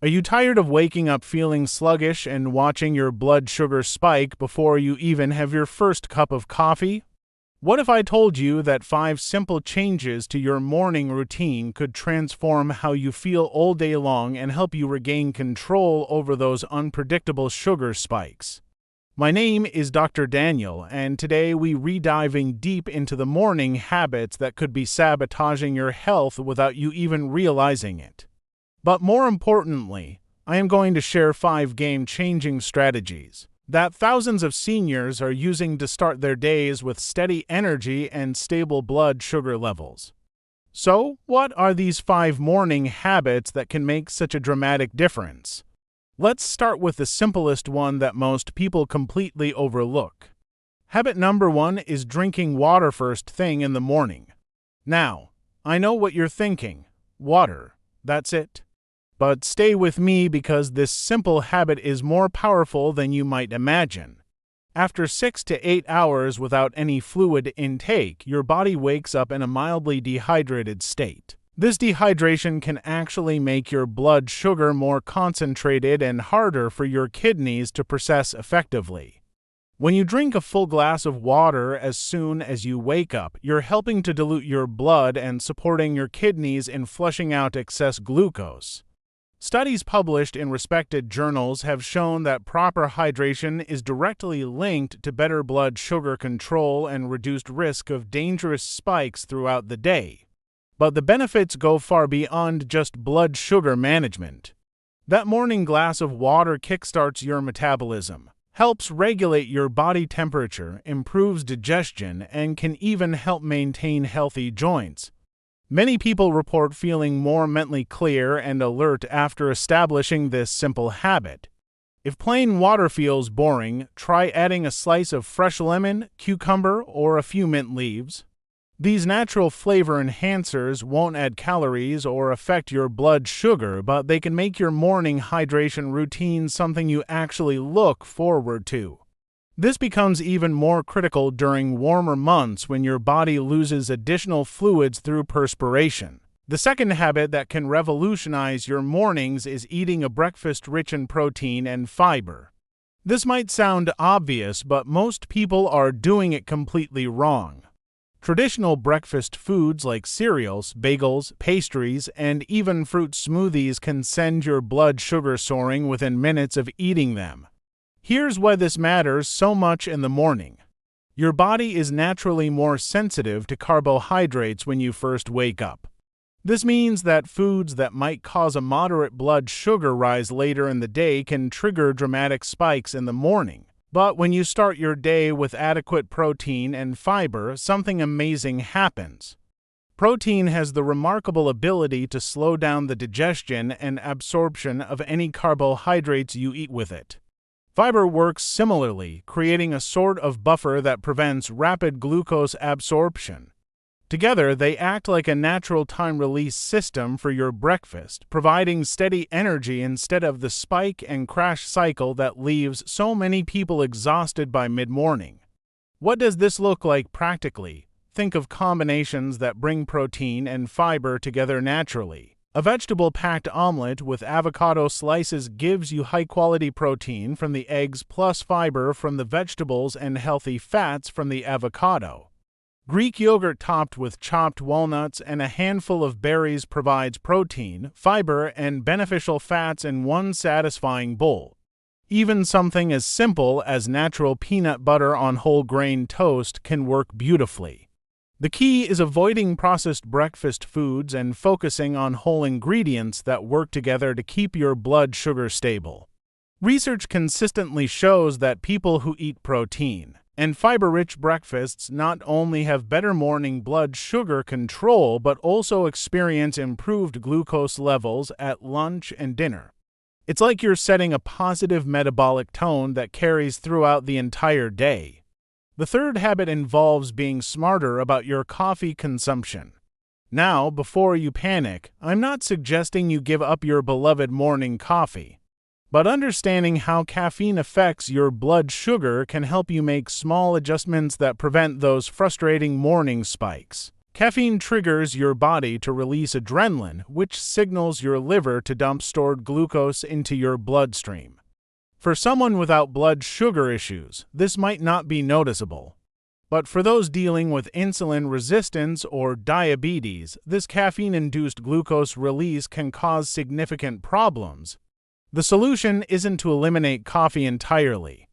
Are you tired of waking up feeling sluggish and watching your blood sugar spike before you even have your first cup of coffee? What if I told you that 5 simple changes to your morning routine could transform how you feel all day long and help you regain control over those unpredictable sugar spikes? My name is Dr. Daniel, and today we re-diving deep into the morning habits that could be sabotaging your health without you even realizing it. But more importantly, I am going to share 5 game-changing strategies that thousands of seniors are using to start their days with steady energy and stable blood sugar levels. So, what are these 5 morning habits that can make such a dramatic difference? Let's start with the simplest one that most people completely overlook. Habit number 1 is drinking water first thing in the morning. Now, I know what you're thinking. Water. That's it. But stay with me because this simple habit is more powerful than you might imagine. After 6 to 8 hours without any fluid intake, your body wakes up in a mildly dehydrated state. This dehydration can actually make your blood sugar more concentrated and harder for your kidneys to process effectively. When you drink a full glass of water as soon as you wake up, you're helping to dilute your blood and supporting your kidneys in flushing out excess glucose. Studies published in respected journals have shown that proper hydration is directly linked to better blood sugar control and reduced risk of dangerous spikes throughout the day. But the benefits go far beyond just blood sugar management. That morning glass of water kickstarts your metabolism, helps regulate your body temperature, improves digestion, and can even help maintain healthy joints. Many people report feeling more mentally clear and alert after establishing this simple habit. If plain water feels boring, try adding a slice of fresh lemon, cucumber, or a few mint leaves. These natural flavor enhancers won't add calories or affect your blood sugar, but they can make your morning hydration routine something you actually look forward to. This becomes even more critical during warmer months when your body loses additional fluids through perspiration. The second habit that can revolutionize your mornings is eating a breakfast rich in protein and fiber. This might sound obvious, but most people are doing it completely wrong. Traditional breakfast foods like cereals, bagels, pastries, and even fruit smoothies can send your blood sugar soaring within minutes of eating them. Here's why this matters so much in the morning. Your body is naturally more sensitive to carbohydrates when you first wake up. This means that foods that might cause a moderate blood sugar rise later in the day can trigger dramatic spikes in the morning. But when you start your day with adequate protein and fiber, something amazing happens. Protein has the remarkable ability to slow down the digestion and absorption of any carbohydrates you eat with it. Fiber works similarly, creating a sort of buffer that prevents rapid glucose absorption. Together, they act like a natural time-release system for your breakfast, providing steady energy instead of the spike and crash cycle that leaves so many people exhausted by mid-morning. What does this look like practically? Think of combinations that bring protein and fiber together naturally. A vegetable-packed omelet with avocado slices gives you high-quality protein from the eggs plus fiber from the vegetables and healthy fats from the avocado. Greek yogurt topped with chopped walnuts and a handful of berries provides protein, fiber, and beneficial fats in one satisfying bowl. Even something as simple as natural peanut butter on whole grain toast can work beautifully. The key is avoiding processed breakfast foods and focusing on whole ingredients that work together to keep your blood sugar stable. Research consistently shows that people who eat protein and fiber-rich breakfasts not only have better morning blood sugar control but also experience improved glucose levels at lunch and dinner. It's like you're setting a positive metabolic tone that carries throughout the entire day. The third habit involves being smarter about your coffee consumption. Now, before you panic, I'm not suggesting you give up your beloved morning coffee. But understanding how caffeine affects your blood sugar can help you make small adjustments that prevent those frustrating morning spikes. Caffeine triggers your body to release adrenaline, which signals your liver to dump stored glucose into your bloodstream. For someone without blood sugar issues, this might not be noticeable. But for those dealing with insulin resistance or diabetes, this caffeine-induced glucose release can cause significant problems. The solution isn't to eliminate coffee entirely.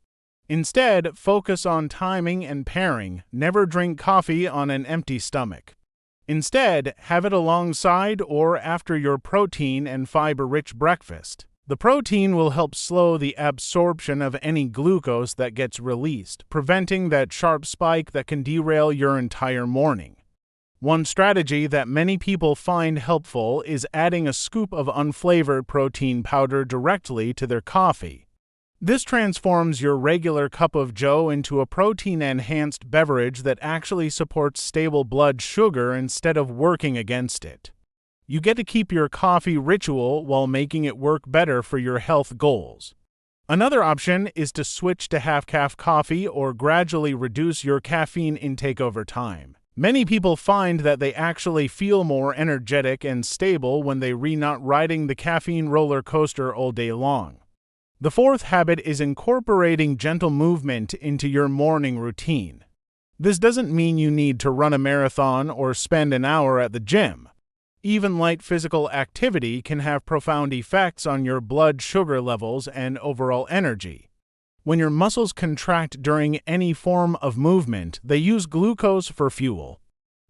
Instead, focus on timing and pairing. Never drink coffee on an empty stomach. Instead, have it alongside or after your protein and fiber-rich breakfast. The protein will help slow the absorption of any glucose that gets released, preventing that sharp spike that can derail your entire morning. One strategy that many people find helpful is adding a scoop of unflavored protein powder directly to their coffee. This transforms your regular cup of joe into a protein-enhanced beverage that actually supports stable blood sugar instead of working against it. You get to keep your coffee ritual while making it work better for your health goals. Another option is to switch to half-caff coffee or gradually reduce your caffeine intake over time. Many people find that they actually feel more energetic and stable when they're not riding the caffeine roller coaster all day long. The fourth habit is incorporating gentle movement into your morning routine. This doesn't mean you need to run a marathon or spend an hour at the gym. Even light physical activity can have profound effects on your blood sugar levels and overall energy. When your muscles contract during any form of movement, they use glucose for fuel.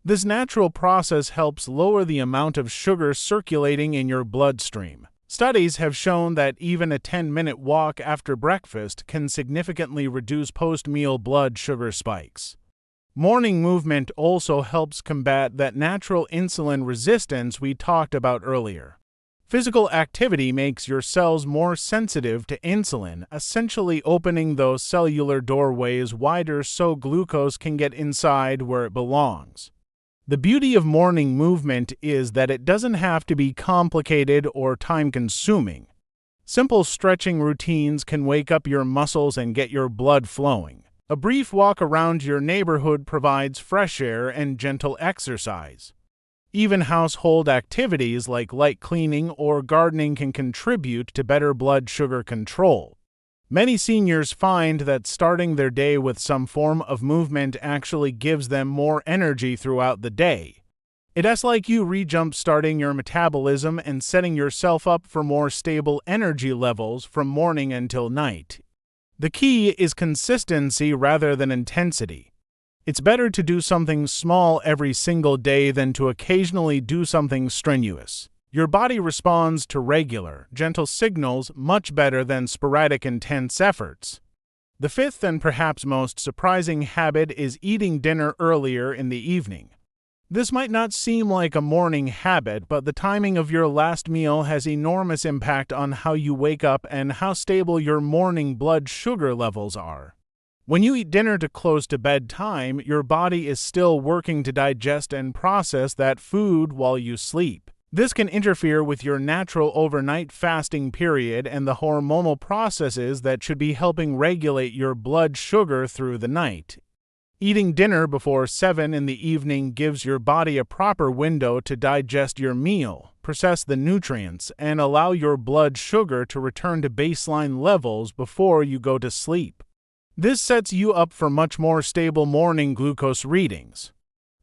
This natural process helps lower the amount of sugar circulating in your bloodstream. Studies have shown that even a 10-minute walk after breakfast can significantly reduce post-meal blood sugar spikes. Morning movement also helps combat that natural insulin resistance we talked about earlier. Physical activity makes your cells more sensitive to insulin, essentially opening those cellular doorways wider so glucose can get inside where it belongs. The beauty of morning movement is that it doesn't have to be complicated or time-consuming. Simple stretching routines can wake up your muscles and get your blood flowing. A brief walk around your neighborhood provides fresh air and gentle exercise. Even household activities like light cleaning or gardening can contribute to better blood sugar control. Many seniors find that starting their day with some form of movement actually gives them more energy throughout the day. It's like you re-jump-starting your metabolism and setting yourself up for more stable energy levels from morning until night. The key is consistency rather than intensity. It's better to do something small every single day than to occasionally do something strenuous. Your body responds to regular, gentle signals much better than sporadic intense efforts. The fifth and perhaps most surprising habit is eating dinner earlier in the evening. This might not seem like a morning habit, but the timing of your last meal has enormous impact on how you wake up and how stable your morning blood sugar levels are. When you eat dinner to close to bedtime, your body is still working to digest and process that food while you sleep. This can interfere with your natural overnight fasting period and the hormonal processes that should be helping regulate your blood sugar through the night. Eating dinner before 7 in the evening gives your body a proper window to digest your meal, process the nutrients, and allow your blood sugar to return to baseline levels before you go to sleep. This sets you up for much more stable morning glucose readings.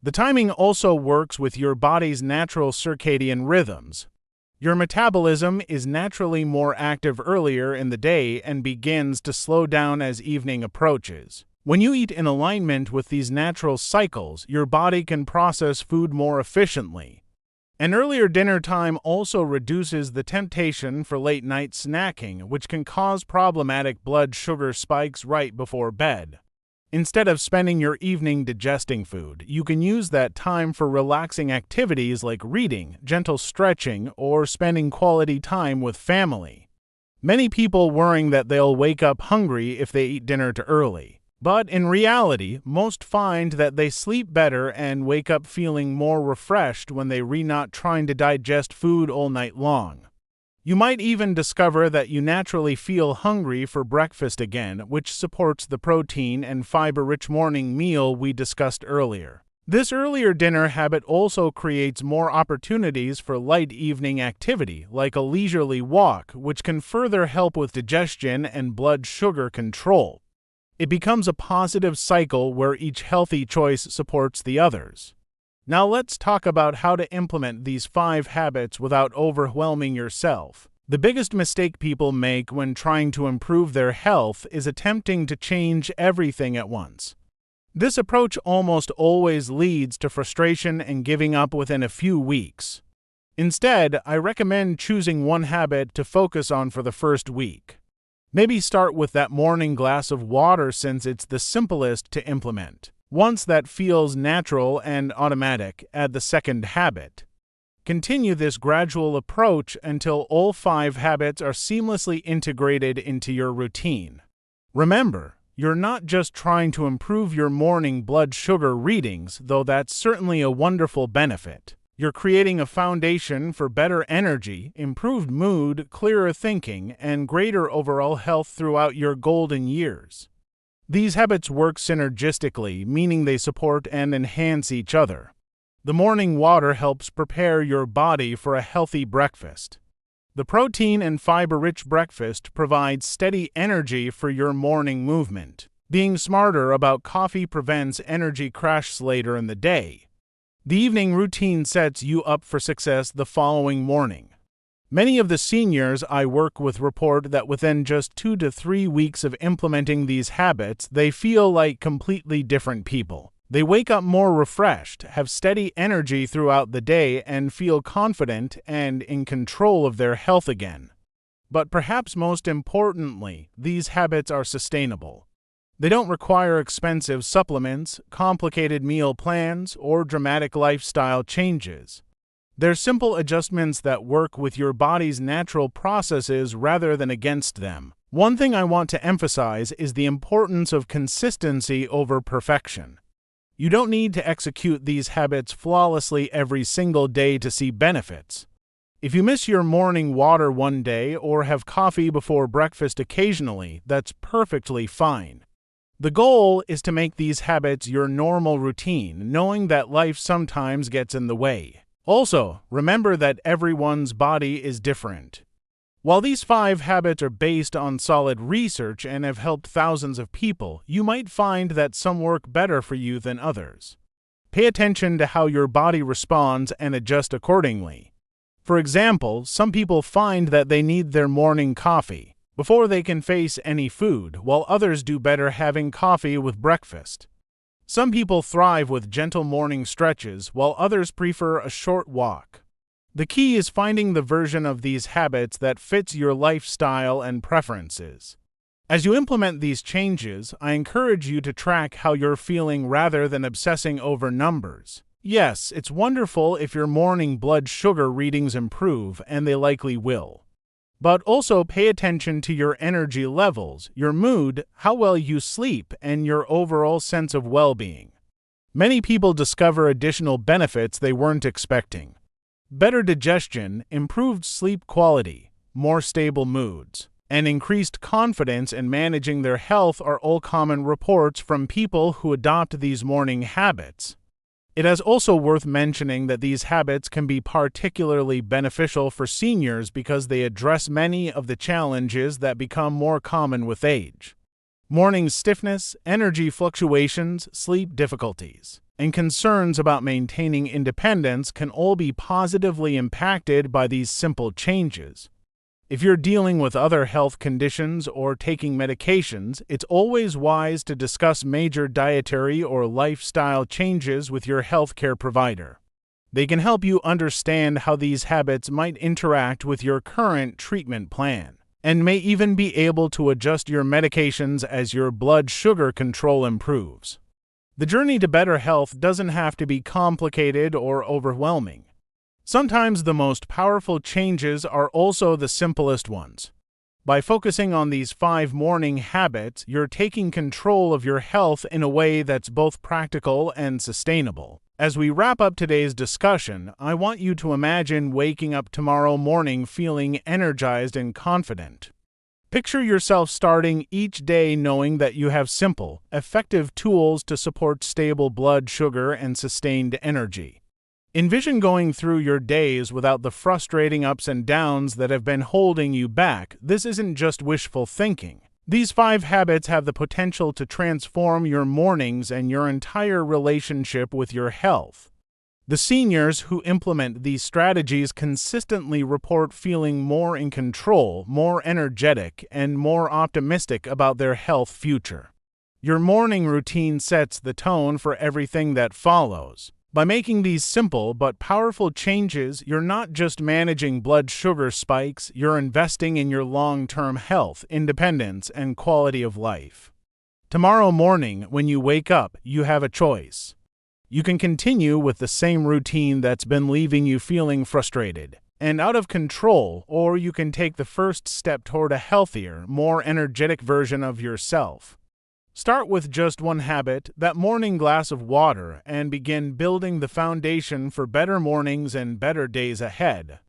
The timing also works with your body's natural circadian rhythms. Your metabolism is naturally more active earlier in the day and begins to slow down as evening approaches. When you eat in alignment with these natural cycles, your body can process food more efficiently. An earlier dinner time also reduces the temptation for late-night snacking, which can cause problematic blood sugar spikes right before bed. Instead of spending your evening digesting food, you can use that time for relaxing activities like reading, gentle stretching, or spending quality time with family. Many people worrying that they'll wake up hungry if they eat dinner too early. But in reality, most find that they sleep better and wake up feeling more refreshed when they're not trying to digest food all night long. You might even discover that you naturally feel hungry for breakfast again, which supports the protein and fiber-rich morning meal we discussed earlier. This earlier dinner habit also creates more opportunities for light evening activity, like a leisurely walk, which can further help with digestion and blood sugar control. It becomes a positive cycle where each healthy choice supports the others. Now let's talk about how to implement these 5 habits without overwhelming yourself. The biggest mistake people make when trying to improve their health is attempting to change everything at once. This approach almost always leads to frustration and giving up within a few weeks. Instead, I recommend choosing one habit to focus on for the first week. Maybe start with that morning glass of water since it's the simplest to implement. Once that feels natural and automatic, add the second habit. Continue this gradual approach until all 5 habits are seamlessly integrated into your routine. Remember, you're not just trying to improve your morning blood sugar readings, though that's certainly a wonderful benefit. You're creating a foundation for better energy, improved mood, clearer thinking, and greater overall health throughout your golden years. These habits work synergistically, meaning they support and enhance each other. The morning water helps prepare your body for a healthy breakfast. The protein and fiber-rich breakfast provides steady energy for your morning movement. Being smarter about coffee prevents energy crashes later in the day. The evening routine sets you up for success the following morning. Many of the seniors I work with report that within just 2 to 3 weeks of implementing these habits, they feel like completely different people. They wake up more refreshed, have steady energy throughout the day, and feel confident and in control of their health again. But perhaps most importantly, these habits are sustainable. They don't require expensive supplements, complicated meal plans, or dramatic lifestyle changes. They're simple adjustments that work with your body's natural processes rather than against them. One thing I want to emphasize is the importance of consistency over perfection. You don't need to execute these habits flawlessly every single day to see benefits. If you miss your morning water one day or have coffee before breakfast occasionally, that's perfectly fine. The goal is to make these habits your normal routine, knowing that life sometimes gets in the way. Also, remember that everyone's body is different. While these 5 habits are based on solid research and have helped thousands of people, you might find that some work better for you than others. Pay attention to how your body responds and adjust accordingly. For example, some people find that they need their morning coffee before they can face any food, while others do better having coffee with breakfast. Some people thrive with gentle morning stretches, while others prefer a short walk. The key is finding the version of these habits that fits your lifestyle and preferences. As you implement these changes, I encourage you to track how you're feeling rather than obsessing over numbers. Yes, it's wonderful if your morning blood sugar readings improve, and they likely will. But also pay attention to your energy levels, your mood, how well you sleep, and your overall sense of well-being. Many people discover additional benefits they weren't expecting. Better digestion, improved sleep quality, more stable moods, and increased confidence in managing their health are all common reports from people who adopt these morning habits. It is also worth mentioning that these habits can be particularly beneficial for seniors because they address many of the challenges that become more common with age. Morning stiffness, energy fluctuations, sleep difficulties, and concerns about maintaining independence can all be positively impacted by these simple changes. If you're dealing with other health conditions or taking medications, it's always wise to discuss major dietary or lifestyle changes with your healthcare provider. They can help you understand how these habits might interact with your current treatment plan, and may even be able to adjust your medications as your blood sugar control improves. The journey to better health doesn't have to be complicated or overwhelming. Sometimes the most powerful changes are also the simplest ones. By focusing on these 5 morning habits, you're taking control of your health in a way that's both practical and sustainable. As we wrap up today's discussion, I want you to imagine waking up tomorrow morning feeling energized and confident. Picture yourself starting each day knowing that you have simple, effective tools to support stable blood sugar and sustained energy. Envision going through your days without the frustrating ups and downs that have been holding you back. This isn't just wishful thinking. These 5 habits have the potential to transform your mornings and your entire relationship with your health. The seniors who implement these strategies consistently report feeling more in control, more energetic, and more optimistic about their health future. Your morning routine sets the tone for everything that follows. By making these simple but powerful changes, you're not just managing blood sugar spikes, you're investing in your long-term health, independence, and quality of life. Tomorrow morning, when you wake up, you have a choice. You can continue with the same routine that's been leaving you feeling frustrated and out of control, or you can take the first step toward a healthier, more energetic version of yourself. Start with just one habit, that morning glass of water, and begin building the foundation for better mornings and better days ahead.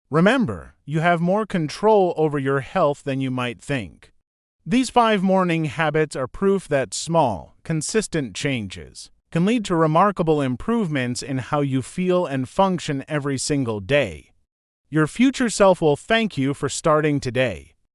Remember, you have more control over your health than you might think. These 5 morning habits are proof that small, consistent changes can lead to remarkable improvements in how you feel and function every single day. Your future self will thank you for starting today.